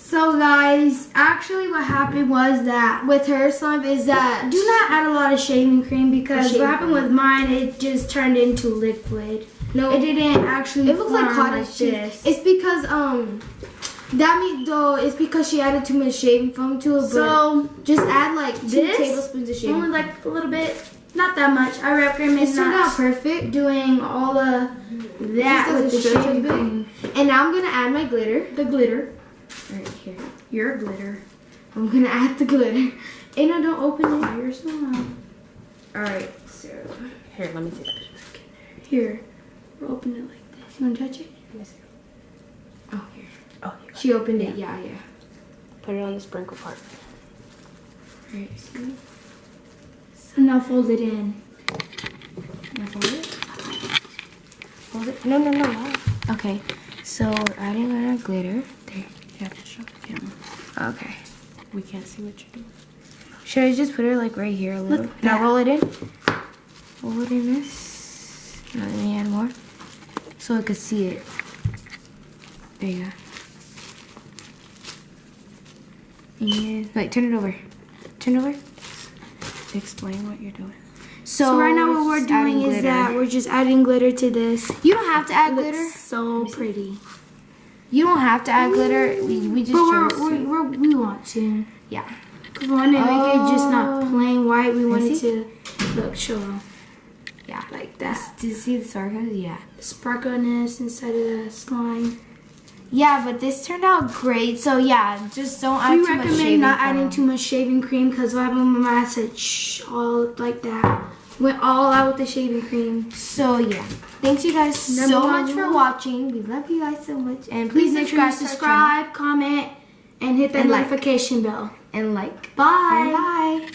So guys, actually what happened was that with her slime is that do not add a lot of shaving cream because what happened with mine, it just turned into liquid. No, it didn't actually. It looks like cottage cheese. It's because that means though it's because she added too much shaving foam to it. So just add like 2 tablespoons of shaving. Only like a little bit, not that much. I recommend it turned out perfect. Doing all of that with the shaving cream. And now I'm gonna add my glitter. The glitter. Right here. Your glitter. I'm gonna add the glitter. And I don't open it. You're so loud. Alright, so here, let me see that. Here. We'll open it like this. You wanna touch it? Let me see. Oh, here. Oh, she opened it, yeah. Put it on the sprinkle part. Right, see? So now fold it in. Now fold it? Fold it? No. Okay, so we're adding our glitter. There. You have to show the camera. Okay. We can't see what you're doing. Should I just put her like right here a little? Look, now roll it in. Roll it in this. Now let me add more. So I could see it. There you go. And wait, turn it over. Turn it over. Explain what you're doing. So right now what we're doing is that we're just adding glitter to this. You don't have to add glitter. So pretty. You don't have to add glitter. We just we want to. Yeah. We want to make it just not plain white. We want it to look show. Yeah. Like that. To see the sparkles? Yeah. Sparkleness inside of the slime. Yeah, but this turned out great. So yeah, just don't add too much shaving cream. We recommend not adding too much shaving cream because what happened when my mom said shh, all like that. Went all out with the shaving cream. So yeah. Thanks you guys so much for watching. We love you guys so much. And please make sure you subscribe, comment, and hit that notification bell. And like. Bye. Bye.